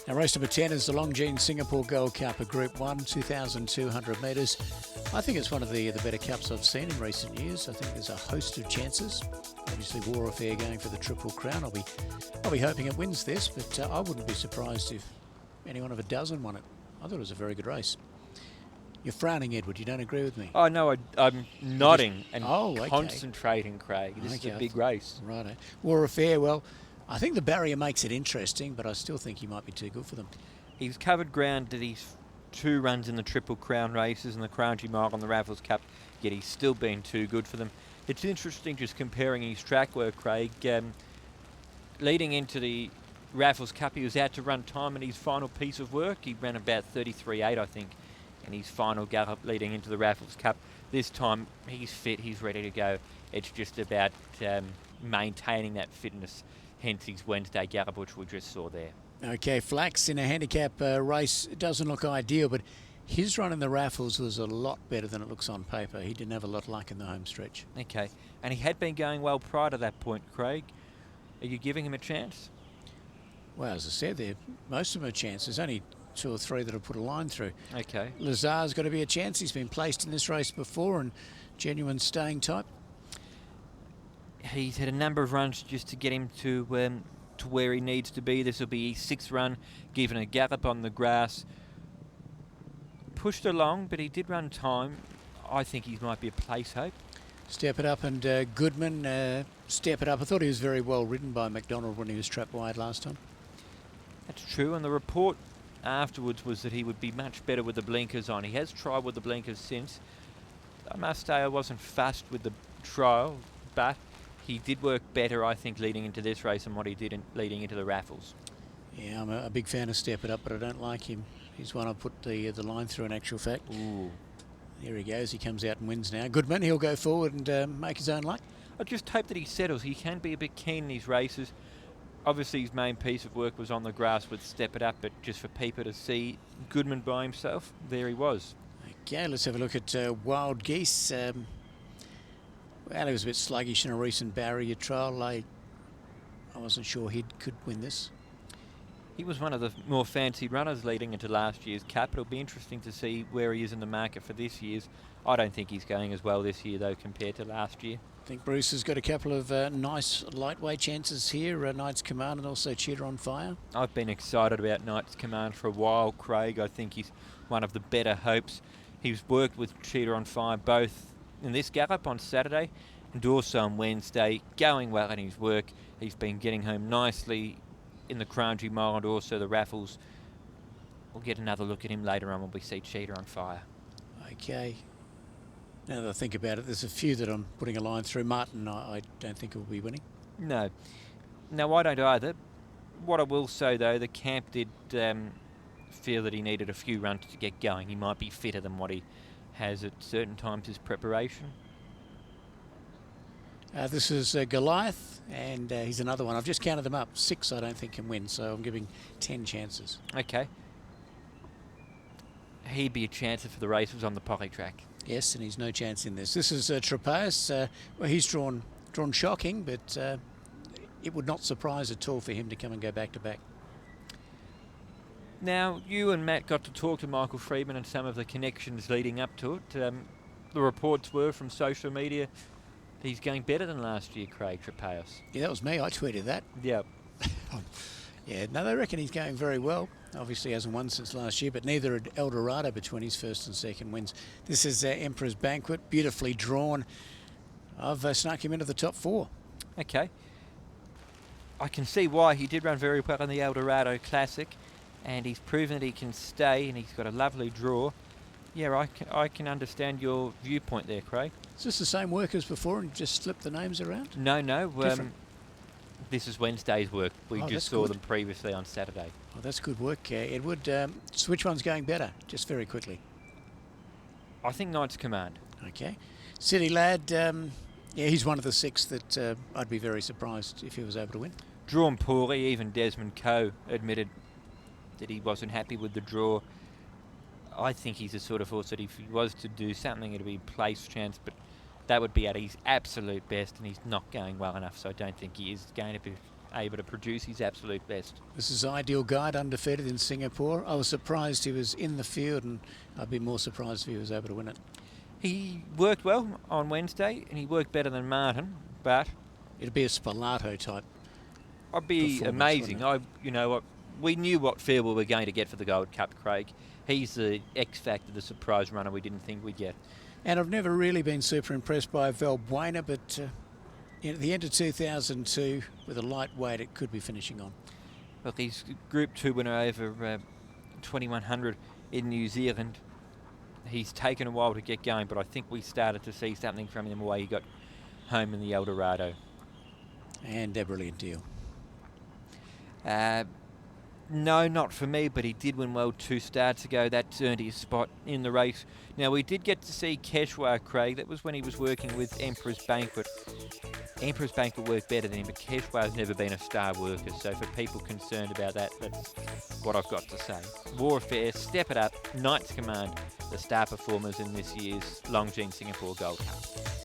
Now, race number 10 is the Longines Singapore Gold Cup, a Group 1, 2,200 metres. I think it's one of the better cups I've seen in recent years. I think there's a host of chances. Obviously, War Affair going for the Triple Crown. I'll be hoping it wins this, but I wouldn't be surprised if any one of a dozen won it. I thought it was a very good race. You're frowning, Edward. You don't agree with me? Oh, no, I'm nodding and okay. Concentrating, Craig. This is a big race. Right. War Affair, well, I think the barrier makes it interesting, but I still think he might be too good for them. He's covered ground to these 2 runs in the Triple Crown races and the Crunchy Mile on the Raffles Cup, yet he's still been too good for them. It's interesting just comparing his track work, Craig. Leading into the Raffles Cup, he was out to run time in his final piece of work. He ran about 33.8, I think, in his final gallop leading into the Raffles Cup. This time, he's fit, he's ready to go. It's just about maintaining that fitness, hence his Wednesday gallop, which we just saw there. Okay, Flax in a handicap race doesn't look ideal, but his run in the Raffles was a lot better than it looks on paper. He didn't have a lot of luck in the home stretch. Okay, and he had been going well prior to that point, Craig. Are you giving him a chance? Well, as I said, most of them are chances. There's only 2 or 3 that have put a line through. Okay. Lazar's got to be a chance. He's been placed in this race before and genuine staying type. He's had a number of runs just to get him to where he needs to be. This will be his 6th run, given a gallop on the grass. Pushed along, but he did run time. I think he might be a place hope. Step It Up and Goodman, Step It Up. I thought he was very well ridden by McDonald when he was trapped wide last time. That's true, and the report afterwards was that he would be much better with the blinkers on. He has tried with the blinkers since. I must say I wasn't fussed with the trial, but he did work better, I think, leading into this race than what he did leading into the Raffles. Yeah, I'm a big fan of Step It Up, but I don't like him. He's one I put the line through in actual fact. Ooh. There he goes. He comes out and wins now. Goodman, he'll go forward and make his own luck. I just hope that he settles. He can be a bit keen in these races. Obviously, his main piece of work was on the grass with Step It Up, but just for people to see Goodman by himself, there he was. Okay, let's have a look at Wild Geese. Well, he was a bit sluggish in a recent barrier trial. I wasn't sure he could win this. He was one of the more fancy runners leading into last year's Cup. It'll be interesting to see where he is in the market for this year's. I don't think he's going as well this year, though, compared to last year. I think Bruce has got a couple of nice lightweight chances here. Knight's Command and also Cheetah on Fire. I've been excited about Knight's Command for a while, Craig. I think he's one of the better hopes. He's worked with Cheetah on Fire both in this gallop on Saturday and also on Wednesday, going well in his work. He's been getting home nicely in the Crunchy Mile and also the Raffles. We'll get another look at him later on when we see Cheetah on Fire. Okay. Now that I think about it, there's a few that I'm putting a line through. Martin, I don't think he'll be winning. No. No, I don't either. What I will say, though, the camp did feel that he needed a few runs to get going. He might be fitter than what he has at certain times his preparation. This is Goliath, and he's another one. I've just counted them up. 6 I don't think can win, so I'm giving 10 chances. Okay. He'd be a chancer for the races on the poly track. Yes, and he's no chance in this. This is Trapeus. Well, he's drawn shocking, but it would not surprise at all for him to come and go back-to-back. Now, you and Matt got to talk to Michael Freedman and some of the connections leading up to it. The reports were from social media he's going better than last year, Craig Trapeus. Yeah, that was me. I tweeted that. Yep. Yeah, no, they reckon he's going very well. Obviously hasn't won since last year, but neither had El Dorado between his first and second wins. This is Emperor's Banquet, beautifully drawn. I've snuck him into the top 4. Okay. I can see why. He did run very well in the El Dorado Classic, and he's proven that he can stay, and he's got a lovely draw. Yeah, I can understand your viewpoint there, Craig. Is this the same work as before and just flip the names around? No. Different. This is Wednesday's work. We just saw them previously on Saturday. Oh, that's good work, Edward. So which one's going better? Just very quickly. I think Knight's Command. Okay. City Lad, yeah, he's one of the 6 that I'd be very surprised if he was able to win. Drawn poorly, even Desmond Coe admitted that he wasn't happy with the draw. I think he's the sort of horse that if he was to do something, it'd be place chance, but that would be at his absolute best, and he's not going well enough, so I don't think he is going to be able to produce his absolute best. This is Ideal Guide, undefeated in Singapore. I was surprised he was in the field, and I'd be more surprised if he was able to win it. He worked well on Wednesday, and he worked better than Martin, but It'd be a Spalato type. I'd be amazing. We knew what feel we were going to get for the Gold Cup, Craig. He's the X factor, the surprise runner we didn't think we'd get. And I've never really been super impressed by Valbuena, but at the end of 2002, with a lightweight, it could be finishing on. Look, he's Group 2 winner over 2100 in New Zealand. He's taken a while to get going, but I think we started to see something from him the way he got home in the Eldorado. And a brilliant deal. No, not for me, but he did win well 2 starts ago. That earned his spot in the race. Now, we did get to see Keshwar, Craig. That was when he was working with Emperor's Banquet. Emperor's Banquet worked better than him, but Keshwar's never been a star worker. So for people concerned about that, that's what I've got to say. War Affair, step it up. Knights Command, the star performers in this year's Longines Singapore Gold Cup.